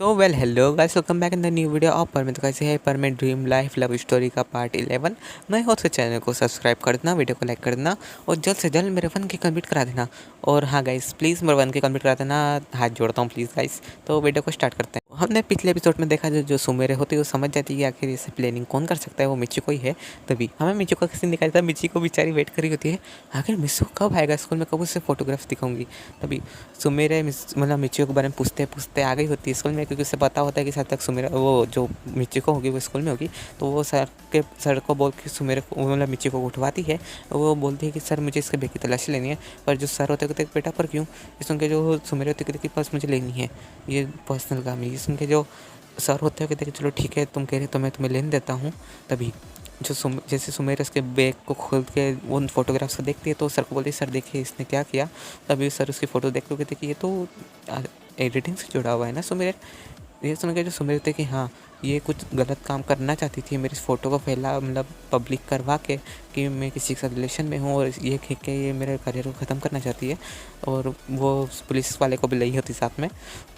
Hello guys, welcome back in the new video of Paramit. कैसे है Paramit dream life love story का part 11। नए हो तो चैनल को सब्सक्राइब कर देना, वीडियो को लाइक कर देना और जल्द से जल्द मेरे 1 की कंप्लीट करा देना। और हाँ गाइस, प्लीज़ मेरे 1 की कंप्लीट करा देना, हाथ जोड़ता हूँ प्लीज़ गाइस। तो वीडियो को स्टार्ट करते हैं। हमने पिछले एपिसोड में देखा जो सुमेरे होती है वो समझ जाती है कि आखिर इसे प्लानिंग कौन कर सकता है, वो मिचिको ही है। तभी हमें मिचिको का किसी निकाला था, मिचिको बेचारी वेट करी होती है आखिर मिसो कब आएगा स्कूल में, कब उससे फोटोग्राफ्स दिखाऊंगी। तभी सुमेरे मतलब मिचिको के बारे में पूछते पूछते आ गई होती है स्कूल में, क्योंकि उसे पता होता है कि शायद तक सुमेरा वो जो मिचिको होगी वो स्कूल में होगी। तो वो सर को बोल के सुमेरे को मतलब मिचिको को उठवाती है। वो बोलती है कि सर मुझे इसके बैग की तलाशी लेनी है। पर जो सर होते कहते बेटा पर क्यों, ये सुन के जो सुमेरे होते कहते कि बस मुझे लेनी है, ये पर्सनल काम है। ये सुन के जो सर होते हैं कहते कि चलो ठीक है, तुम कह रहे तो मैं तुम्हें लेने देता हूँ। तभी जैसे सुमेर उसके बैग को खोल के उन फोटोग्राफ्स को देखती है तो सर को बोलती है सर देखिए इसने क्या किया। तभी सर उसकी फ़ोटो देख के कहते कि ये तो एडिटिंग से जुड़ा हुआ है ना सुमेर। ये सुन के जो सुमेर थे कि हाँ ये कुछ गलत काम करना चाहती थी, मेरी फ़ोटो को फैला मतलब पब्लिक करवा के कि मैं किसी के साथ रिलेशन में हूँ और ये खींच के ये मेरे करियर को ख़त्म करना चाहती है। और वो पुलिस वाले को भी लाई होती साथ में।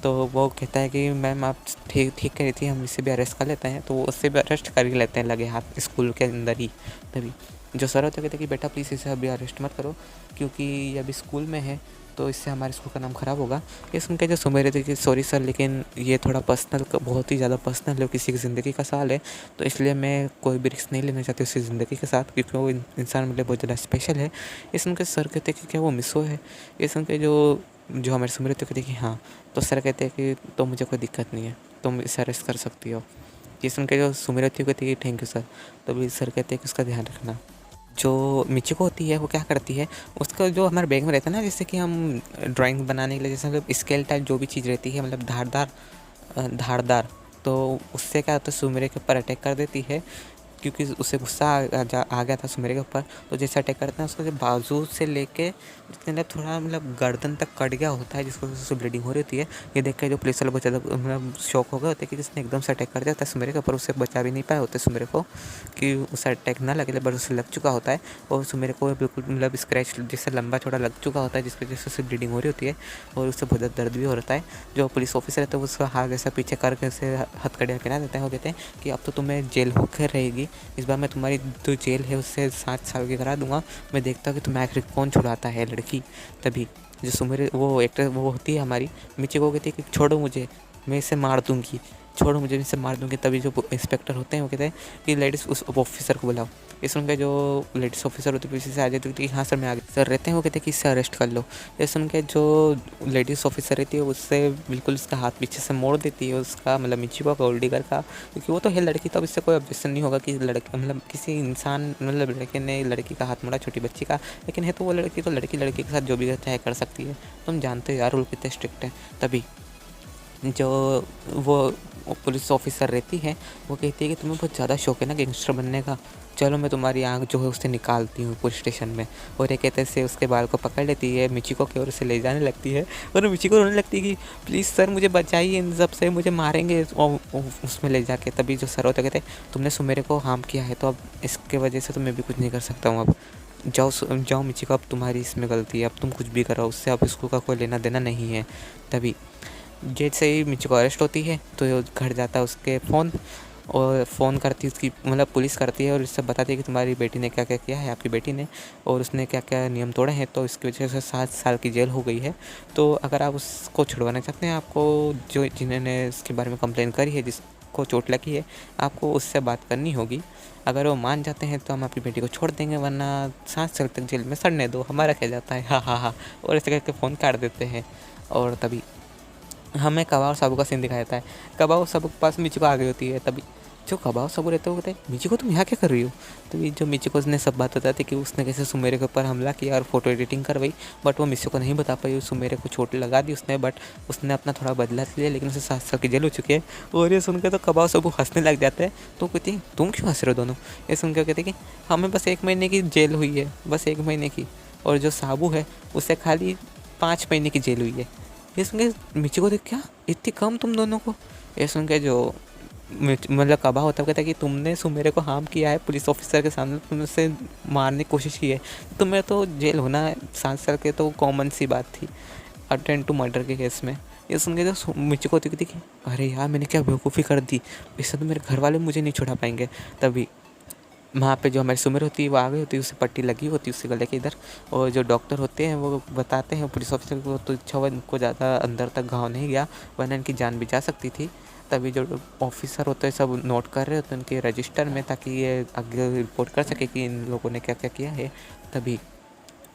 तो वो कहता है कि मैम आप ठीक ठीक कह रही थी, हम इसे भी अरेस्ट कर लेते हैं। तो वो उससे भी अरेस्ट कर ही लेते हैं लगे हाथ स्कूल के अंदर ही। तभी जो सर होते कहते कि बेटा प्लीज़ इसे अभी अरेस्ट मत करो, क्योंकि ये अभी स्कूल में है तो इससे हमारे स्कूल का नाम ख़राब होगा। ये सुन के जो सुमेरे थे कि सॉरी सर, लेकिन ये थोड़ा पर्सनल, बहुत ही ज़्यादा पर्सनल है, किसी की ज़िंदगी का सवाल है। तो इसलिए मैं कोई भी रिस्क नहीं लेना चाहती उसकी ज़िंदगी के साथ, क्योंकि वो इंसान मेरे लिए बहुत ज़्यादा स्पेशल है। ये सुन के सर कहते कि क्या वो मिसो है। ये सुन के जो जो हमारे सुमेरे थे कहते कि हाँ। तो सर कहते हैं कि तो मुझे कोई दिक्कत नहीं है, तुम इसे अरेस्ट कर सकती हो। ये सुन के जो सुमेरे थे कहते कि थैंक यू सर। तभी सर कहते हैं कि उसका ध्यान रखना। जो मिचिको होती है वो क्या करती है, उसका जो हमारे बैग में रहता है ना, जैसे कि हम ड्राइंग बनाने के लिए जैसे मतलब स्केल टाइप जो भी चीज़ रहती है मतलब धारदार धारदार, तो उससे क्या होता है सुमेरे के ऊपर अटैक कर देती है। क्योंकि उसे गुस्सा आ गया था सुमेरे के ऊपर। तो जैसे अटैक करते हैं उसको जो बाजू से लेके जिसके अंदर थोड़ा मतलब गर्दन तक कट गया होता है, जिसको उससे ब्लीडिंग हो रही होती है। ये देख के जो पुलिस वाले बहुत ज़्यादा मतलब शॉक हो गए होते हैं कि जिसने एकदम से अटैक कर दिया था सुमेरे के ऊपर, उससे बचा भी नहीं पाए होते सुमेरे को कि उसे अटैक ना लगे, बट उसे लग चुका होता है। और सुमेरे को बिल्कुल मतलब स्क्रैच जिससे लंबा चौड़ा लग चुका होता है, जिसकी वजह से उसे ब्लीडिंग हो रही होती है और उससे बहुत ज़्यादा दर्द भी हो रहा है। जो पुलिस ऑफिसर है तो उसका हाथ ऐसा पीछे करके उसे हथकड़ियाँ पहना देते हैं और कहते हैं कि अब तो तुम्हें जेल होकर रहेगी, इस बार मैं तुम्हारी जो जेल है उससे 7 साल की करा दूंगा। मैं देखता हूँ कि तुम्हें आखिर कौन छुड़ाता है लड़की। तभी जो सुमेर वो एक्टर वो होती है हमारी मिची, को कहती है कि छोड़ो मुझे, मैं इसे मार दूंगी, छोड़ो मुझे, इसे मार दूंगी। तभी जो इंस्पेक्टर होते हैं वो कहते हैं कि लेडीज़ उस ऑफिसर को बुलाओ। ये सुन के जो लेडीज़ ऑफिसर होती है पीछे से आ जाती है कि हाँ सर मैं आगे सर रहते हैं, वो कहते हैं कि इससे अरेस्ट कर लो। ये सुन के जो लेडीज़ ऑफिसर रहती है उससे बिल्कुल उसका हाथ पीछे से मोड़ देती है उसका मतलब मिचिको का गोल्डीगर का, क्योंकि वो तो है लड़की, तो अब इससे कोई ऑब्जेक्शन नहीं होगा कि लड़का मतलब किसी इंसान मतलब लड़के ने लड़की का हाथ मोड़ा, छोटी बच्ची का। लेकिन है तो वो लड़की, तो लड़की के साथ जो भी चाहे कर सकती है। तुम जानते हो यार रूल कितने स्ट्रिक्ट है। तभी जो वो पुलिस ऑफिसर रहती है वो कहती है कि तुम्हें बहुत ज़्यादा शौक है ना गैंगस्टर बनने का, चलो मैं तुम्हारी आँख जो है उससे निकालती हूँ पुलिस स्टेशन में। और ये कहते से उसके बाल को पकड़ लेती है मिचिको की ओर से ले जाने लगती है। और मिचिको रोने लगती है कि प्लीज़ सर मुझे बचाइए, इन सब से मुझे मारेंगे और उसमें ले जाके। तभी जो सर होते कहते तुमने सुमेरे को हार्म किया है तो अब इसके वजह से तो मैं भी कुछ नहीं कर सकता हूँ। अब जाओ जाओ मिचिको, अब तुम्हारी इसमें गलती है, अब तुम कुछ भी करो, उससे अब स्कूल का कोई लेना देना नहीं है। तभी जैसे ही मिर्ची को अरेस्ट होती है तो घर जाता है उसके फ़ोन, और फ़ोन करती है उसकी मतलब पुलिस करती है और इससे बताती है कि तुम्हारी बेटी ने क्या क्या किया है, आपकी बेटी ने, और उसने क्या क्या नियम तोड़े हैं, तो इसकी वजह से 7 साल की जेल हो गई है। तो अगर आप उसको छुड़वाना चाहते हैं, आपको जो जिन्होंने इसके बारे में कंप्लेन करी है, जिसको चोट लगी है, आपको उससे बात करनी होगी। अगर वो मान जाते हैं तो हम आपकी बेटी को छोड़ देंगे, वरना 7 साल तक जेल में सड़ने दो, हमारा क्या जाता है, हाँ हाँ हाँ। और ऐसे करके फ़ोन काट देते हैं। और तभी हमें कबाब और साबू का सीन दिखाया जाता है। कबाब और साबू के पास मिचिको आ गई होती है। तभी जो कबाब और साबू रहते हैं वो कहते हैं मिचिको तुम यहाँ क्या कर रही हो। तभी जो मिचिको ने सब बात बताती कि उसने कैसे सुमेरे के ऊपर हमला किया और फोटो एडिटिंग करवाई, बट वो मिचिको को नहीं बता पाई। सुमेरे को चोट लगा दी उसने, बट उसने अपना थोड़ा बदला लिया, लेकिन उसे 7 साल की जेल हो चुकी है। और ये सुनकर तो कबाब साबू हंसने लग जाते हैं। तो कहती है तुम क्यों हंस रहे हो दोनों। ये सुनकर कहते हैं कि हमें बस 1 महीने की जेल हुई है, बस 1 महीने की, और जो साबू है उसे खाली 5 महीने की जेल हुई है। ये सुन के मिची देख क्या इतनी कम तुम दोनों को। ये सुन के जो मतलब कबा होता है कहता है कि तुमने सुमेरे को हार्म किया है पुलिस ऑफिसर के सामने, तुमने उसे मारने की कोशिश की है, तुम्हें तो जेल होना 7 साल के तो कॉमन सी बात थी अटेंड टू मर्डर के केस में। ये सुन के जो मिची को होती थी कि अरे यार मैंने क्या बेवकूफ़ी कर दी, इससे तो मेरे घर वाले मुझे नहीं छुड़ा पाएंगे। तभी वहाँ पे जो हमारी सुमिर होती है वो आ गई होती है, उससे पट्टी लगी होती है उससे गले के इधर, और जो डॉक्टर होते हैं वो बताते हैं पुलिस ऑफिसर को, तो अच्छा हुआ इनको ज़्यादा अंदर तक घाव नहीं गया, वरना इनकी जान भी जा सकती थी। तभी जो ऑफिसर होते हैं सब नोट कर रहे होते हैं उनके रजिस्टर में, ताकि ये आगे रिपोर्ट कर सके कि इन लोगों ने क्या क्या किया है। तभी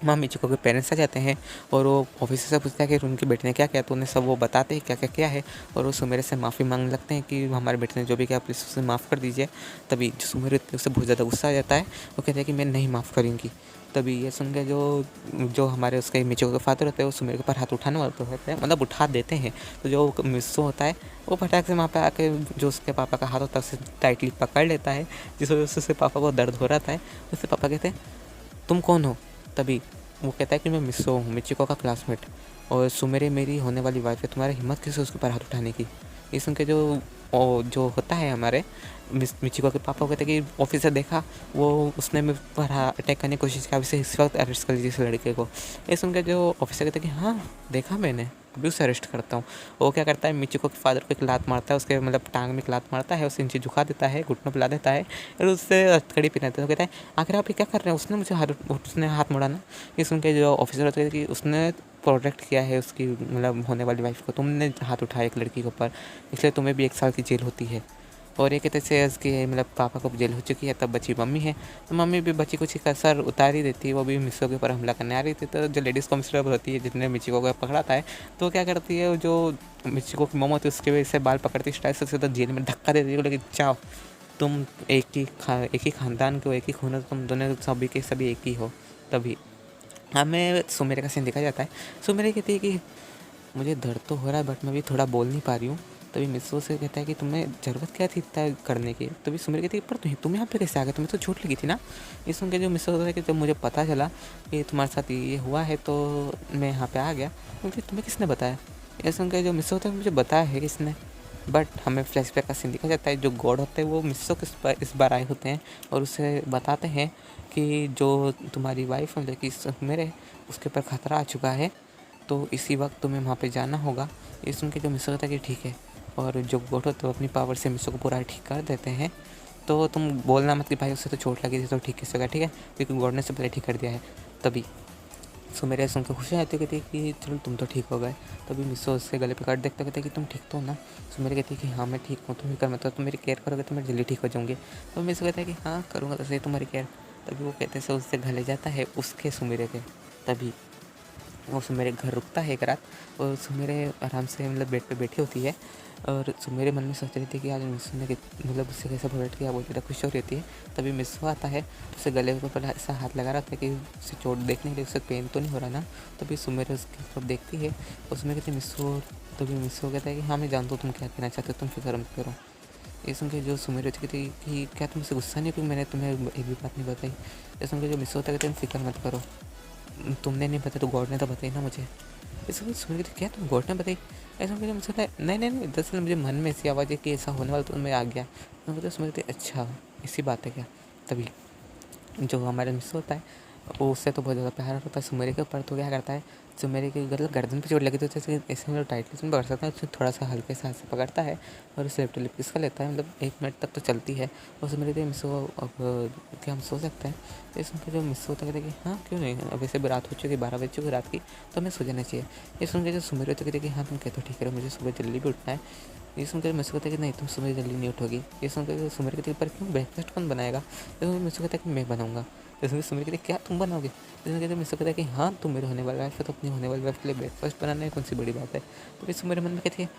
माँ मिचिको के पेरेंट्स आ जाते हैं और वो ऑफिसर से पूछता है कि उनकी बेटी ने क्या किया, तो उन्हें सब वो बताते हैं क्या क्या किया है, और वो सुमेरे से माफ़ी मांगने लगते हैं कि हमारे बेटे ने जो भी किया प्लीज़ उसे माफ़ कर दीजिए। तभी जो सुमेरे होती है उससे बहुत ज़्यादा गुस्सा आ जाता है, वो कहते हैं कि मैं नहीं माफ़ करूँगी। तभी ये सुन के जो जो हमारे उसके मिचिको के फादर होते हैं वो सुमेरे के ऊपर हाथ उठाने वाले तो होते हैं, मतलब उठा देते हैं। तो जो मिस्सो होता है वो फटाक से वहाँ पे आके जो उसके पापा का हाथ होता है उसे टाइटली पकड़ लेता है, जिस वजह से उसके पापा को दर्द हो रहा था। उससे पापा कहते हैं तुम कौन हो। तभी वो कहता है कि मैं मिस्सो हूँ, मिचिको का क्लासमेट, और सुमेरे मेरी होने वाली वाइफ है, तुम्हारी हिम्मत कैसे उसके ऊपर हाथ उठाने की। ये सुन के जो होता है हमारे मिचिको के पापा, कहते हैं कि ऑफिसर देखा वो उसने मेरे पर अटैक करने की कोशिश की, इसे इस वक्त अरेस्ट कर लीजिए इस लड़के को। ये सुन के जो ऑफिसर कहते हैं कि हाँ देखा मैंने, अभी उसे अरेस्ट करता हूँ। वो क्या करता है, मिचिको के फादर को एक लात मारता है, उसके मतलब टांग में एक लात मारता है, उसे नीचे झुका देता है, घुटनों पिला देता है, और उससे हथकड़ी पहनाता है। तो कहता है आखिर आप ये क्या कर रहे हैं, उसने हाथ मुड़ाना। ये सुन के जो ऑफिसर होते हैं कि उसने प्रोटेक्ट किया है उसकी मतलब होने वाली वाइफ को, तुमने हाथ उठाया एक लड़की के ऊपर, इसलिए तुम्हें भी 1 साल की जेल होती है। और ये कहते से उसके मतलब पापा को जेल हो चुकी है, तब बची मम्मी है, तो मम्मी भी बची कुछ कसर उतार ही देती है, वो भी मिस्सो के ऊपर हमला करने आ रही थी। तो जो लेडीज़ कांस्टेबल होती है जिसने मिचिको को पकड़ा था है, तो क्या करती है, जो मिचिको की मोम होती है उसके वजह से बाल पकड़ती स्टाइल से सीधा जेल में धक्का दे देती है, लेकिन चाओ तुम एक ही खानदान के हो, एक ही खून हो, तुम दोनों सभी के सभी एक ही हो। तभी हमें सुमेरे का सीन दिखा जाता है। सुमेरे कहती है कि मुझे दर्द तो हो रहा है बट मैं भी थोड़ा बोल नहीं पा रही हूँ। तभी मिस्सो से कहता है कि तुम्हें ज़रूरत क्या थी इतना करने की। तभी सुमेर कहती है पर तुम यहाँ पे कैसे आ गए, तुम्हें तो चोट लगी थी ना। ये सुन के जो मिस्सो होता है कि जब मुझे पता चला कि तुम्हारे साथ ये हुआ है तो मैं यहाँ पे आ गया। क्योंकि तुम्हें किसने बताया। ये सुन के जो मिस्सो होता है मुझे बताया है किसने, बट हमें फ्लैशबैक का सीन दिखा जाता है। जो गॉड होते हैं वो मिस्सो के इस बार आए होते हैं और उसे बताते हैं कि जो तुम्हारी वाइफ है कि मेरे उसके ऊपर ख़तरा आ चुका है, तो इसी वक्त तुम्हें वहाँ पे जाना होगा। ये सुन के जो मिस्सो होता है कि ठीक है, और जो गोट होते हैं अपनी पावर से मिस्सो को पूरा ठीक कर देते हैं। तो तुम बोलना मत कि भाई उससे तो चोट लगी थी तो ठीक कैसे होगा, ठीक है, क्योंकि गॉड ने से पहले ठीक कर दिया है। तभी सो मेरे सुन के खुशी आती कहती कि चलो तुम तो ठीक हो गए। तभी मिस्सो उसके गले पे काट देखते कहते कि तुम ठीक तो हो ना। सो मेरे कहती है कि हाँ मैं ठीक हूँ, तुम ही कर, मतलब तुम मेरी केयर करोगे तो मैं जल्दी ठीक हो जाऊँगी। तो मिस्सो कहता है कि हाँ करूँगा तो सही तुम्हारी केयर। तभी वो कहते से उससे गले जाता है उसके सुमेरे के। तभी वो सुमेरे घर रुकता है एक रात, और सुमेरे आराम से मतलब बेड पे बैठी होती है, और सुमेरे मन में सोच रही थी कि आज मिस्सू ने मतलब उससे कैसे प्रोटेक्ट किया, बहुत ज़्यादा खुश हो रही होती है। तभी मिस्सू आता है तो उसे गले के ऊपर ऐसा हाथ लगा रहा था कि उसे चोट देखने के लिए, उससे पेन तो नहीं हो रहा ना। तभी सुमेरे उसकी तरफ देखती है, उसमें कहती मिस्सू। तभी मिस्सू कहता है कि हाँ मैं जानता हूँ तुम क्या कहना चाहते हो, तुम फिक्र मत करो। ये सुन के जो सुमेर होती कहती कि क्या तुम मुझसे गुस्सा नहीं हो कि मैंने तुम्हें एक भी बात नहीं बताई। ये सुन के जो मिस्सू होता है कहते हैं फिक्र मत करो, तुमने नहीं बताया तो गॉड ने तो बताई ना मुझे। इसको सुन के क्या तुम गॉड ने बताई। ऐसा मुझे मुझे नहीं नहीं नहीं, दरअसल मुझे मन में ऐसी आवाज़ है कि ऐसा होने वाला, तो मैं आ गया। तो मुझे समझते अच्छा इसी बात है क्या। तभी जो हमारा मिस होता है वो उससे तो बहुत ज़्यादा प्यार होता है सुमेरे के ऊपर। तो क्या करता है, सुमेरे के मतलब गर्दन पे चोट लगी तो जैसे ऐसे मतलब टाइटली से पकड़ सकता है, उससे थोड़ा सा हल्के से हाथ से पकड़ता है और उसे लेफ्ट लिप किसका लेता है, मतलब 1 मिनट तक तो चलती है। और सुमेरे तो मिस हो अब क्या हम सो सकते हैं। तो इसमें जो मिस होता है कि हाँ क्यों नहीं, अब वैसे भी रात हो चुकी 12 बज चुकी रात की, तो हमें सो जाना चाहिए। ये सुन के जो सुमेरे होते कहते कि हाँ तुम कहते हो ठीक है, मुझे सुबह जल्दी भी उठना है। ये सुनकर मिस कहता है कि नहीं तुम सुबह जल्दी नहीं उठोगी। ये सुनकर सुमेर कहते पर क्यों, ब्रेकफास्ट कौन बनाएगा। तो मिस कहता है कि मैं बनाऊंगा। इसमें सुमेर कहते क्या तुम बनाओगे। इसमें कहते मिस कहता है कि हाँ तुम मेरे होने वाली वाइफ है तो अपनी होने वाली वाइफ के लिए ब्रेकफास्ट बनाना है कौन सी बड़ी बात है। तो फिर मेरे मन में कहती है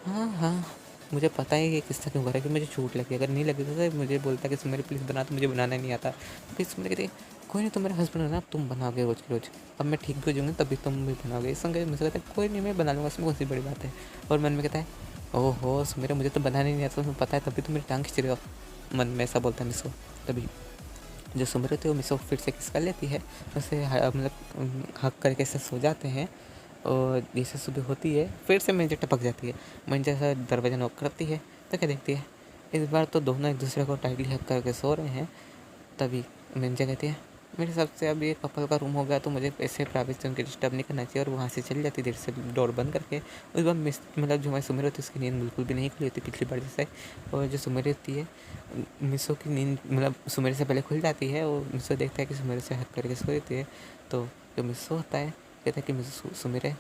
हाँ हाँ मुझे पता है कि किस्सा क्यों कर रहा है कि मुझे चोट लगी, अगर नहीं लगी तो मुझे बोलता कि सुमेर प्लीज़ बना, तो मुझे बनाना नहीं आता। तो फिर सुमेर कहती है कोई नहीं, तुम मेरा हस्बैंड हो ना, तुम बनाओगे रोज़ के रोज़, अब मैं ठीक भी हो जाऊँगी तभी तुम भी बनाओगे। इस संग मुझे कहता है कोई नहीं मैं बना लूँगा, इसमें कौन सी बड़ी बात है। और मन में कहता है ओहो सुमेर मुझे तो बनाने नहीं आता, तुम्हें पता है तभी तो मेरी टांग खींच रहे हो। मन में ऐसा बोलता है मिसो। तभी जो सुमेर होती है वो मिसो फिर से किस कर लेती है, उसे मतलब हक करके ऐसे सो जाते हैं। और जैसे सुबह होती है फिर से मंजे टपक जाती है। मंजे से दरवाज़ा नॉक करती है तो क्या देखती है, इस बार तो दोनों एक दूसरे को टाइटली हक करके सो रहे हैं। तभी मंजे कहती है मेरे हिसाब से अब ये कपल का रूम हो गया, तो मुझे ऐसे प्राइवेसी उनकी डिस्टर्ब नहीं करना चाहिए और वहाँ से चली जाती देर से डोर बंद करके। उस बार मतलब जो हमारी सुमिर होती है उसकी नींद बिल्कुल भी नहीं खुली होती पिछली बार जैसे। और जो सुमिर होती है, मिसो की नींद मतलब सुमिर से पहले खुल जाती है और मिसो देखता है कि सुमिर से हक करके सो देती है। तो जो मिसो होता है कहता है कि मिसो सुमिर है,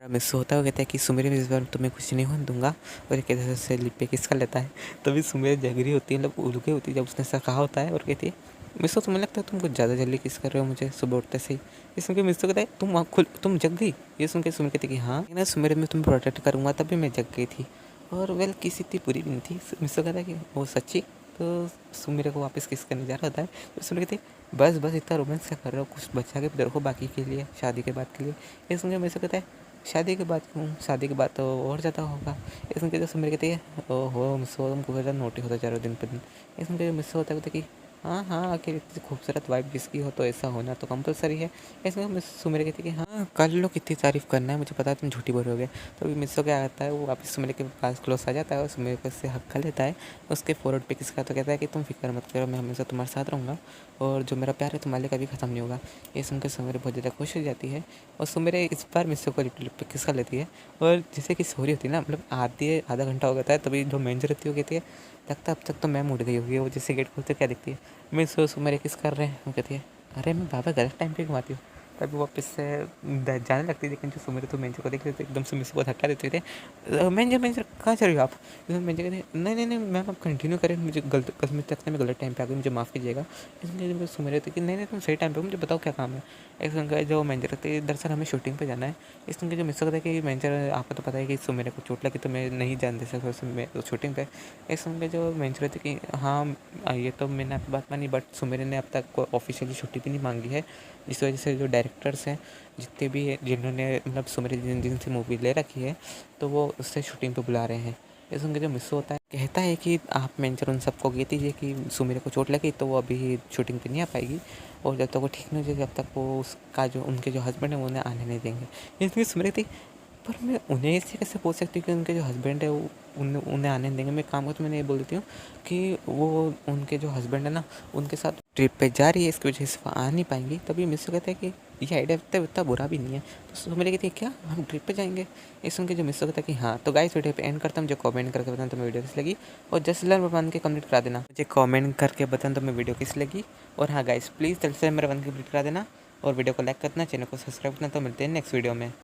मिसो होता है वो कहता है कि सुमिर इस बार तुम्हें कुछ नहीं होने दूंगा, और एक तरह से लिप पे किस कर लेता है। तभी सुमिर जगरी होती है, मतलब उल्टी होती है जब उसने ऐसा कहा होता है, और कहती है मिसो तुम्हें लगता है तुम कुछ ज़्यादा जल्दी किस कर रहे हो मुझे सुबह उठते से ही। ये सुन के मिसो कहता है तुम जग गई। ये सुन के सुमिर कहती है कि हाँ ना सुमिर मैं तुम्हें प्रोटेक्ट करूँगा, तभी मैं जग गई थी। और वेल किसी इतनी बुरी भी नहीं थी। मिसो कहता है कि वो सच्ची। तो सुमिर को वापस किस करने जा रहा होता है, तो सुमिर कहती है बस बस इतना रोमांस क्या कर रहे हो, कुछ बचा के भी रखो बाकी के लिए, शादी के बाद के लिए। ये सुन के मिसो कहता है शादी के बाद क्यों, शादी के बाद तो और ज़्यादा होगा। ये सुन के जो सुमिर कहती है ओहो मिसो तुमको ज़्यादा नोटिस होता जा रहा हो दिन पर दिन। ये सुन के जो मिसो होता है कहता है कि हाँ हाँ आखिर इतनी खूबसूरत वाइफ जिसकी हो तो ऐसा होना तो कंपलसरी है। इसमें सुमिर कहती है कि हाँ कर लो कितनी तारीफ़ करना है, मुझे पता है तुम झूठी बोलोगे। तो अभी मिसो क्या आता है, वो वापस सुमिर के पास क्लोज आ जाता है और सुमिर को से हक कर लेता है। उसके फोरहेड पे किसका तो कहता है कि तुम फिक्र मत करो, मैं हमेशा तुम्हारे साथ रहूँगा और जो मेरा प्यार है तुम्हारे लिए कभी ख़त्म नहीं होगा। ये सुनकर सुमिर बहुत ज़्यादा खुश हो जाती है और सुमिर इस बार मिसो को लिप पे किस कर लेती है। और जैसे कि सो रही होती है ना, मतलब आधा घंटा हो गया है, तभी जो मैनेजर रहती है वो कहती है लगता अब तक तो मैम उठ गई होगी। वो जैसे गेट खोलते क्या दिखती है, मैं सुमिर किस कर रहे हैं, वो कहती है अरे मैं बाबा गलत टाइम पे घुमाती हूँ। तभी वो वापस से जाने लगती है, लेकिन जो सुमिर तो मैनेजर को देख लेते एकदम से मिस को धक्का देते थे। मैनेजर मैनेजर कहाँ चल रही हो आप। इसमें मैनेजर कहते नहीं नहीं नहीं मैम आप कंटिन्यू करें, मुझे गलत कसम लगता है मैं गलत टाइम पे आ गई, मुझे माफ़ कीजिएगा। इसमें सुमिर रहती कि नहीं नहीं तुम सही टाइम पे, मुझे बताओ क्या काम है। एक संग जो मैनेजर रहते हैं दरअसल हमें शूटिंग पे जाना है। इस संग जो मिस होता है कि मैनेजर आपको तो पता है कि सुमिर को चोट लगी तो मैं नहीं जान दे सकता मैं शूटिंग पे। इस संग जो मैनेजर रहते कि हाँ ये तो मैंने आपकी बात मानी, बट सुमिर ने अब तक ऑफिशियली छुट्टी भी नहीं मांगी है, जिस वजह से जो डायरेक्टर्स हैं जितने भी हैं जिन्होंने मतलब सुमिर जिनसे मूवी ले रखी है तो वो उससे शूटिंग पे बुला रहे हैं। ये सुन के जो मिस होता है कहता है कि आप मैनेजर उन सबको कह दीजिए कि सुमिर को चोट लगी तो वो अभी शूटिंग पे नहीं आ पाएगी, और जब तक वो ठीक नहीं हो जाए जब तक वो उसका जो उनके जो हस्बैंड है वो उन्हें आने नहीं देंगे। इसलिए सुमिर कहती पर मैं उन्हें ऐसे कैसे बोल सकती हूँ कि उनके जो हस्बैंड है वो उन्हें आने नहीं देंगे। मैं काम को तो मैंने ये बोल देती हूँ कि वो उनके जो हस्बैंड है ना उनके साथ ट्रिप पे जा रही है, इसकी वजह से वो आ नहीं पाएंगी। तभी मिस्टर कहते हैं कि ये आइडिया इतना बुरा भी नहीं है। तो सुमिर कहती है क्या हम ट्रिप पे जाएंगे। ये सुन के जो मिस्टर कहता है कि हाँ। तो गाइस वीडियो पे एंड करता हूँ, मुझे कमेंट करके बताना तुम्हें वीडियो किस लगी, और जस्ट लर्न वन के कंप्लीट करा देना, मुझे कमेंट करके बताना तुम्हें वीडियो किस लगी। और हाँ गाइस प्लीज़ जल्द से मेरा वन कंप्लीट करा देना और वीडियो को लाइक करना, चैनल को सब्सक्राइब करना। तो मिलते हैं नेक्स्ट वीडियो में।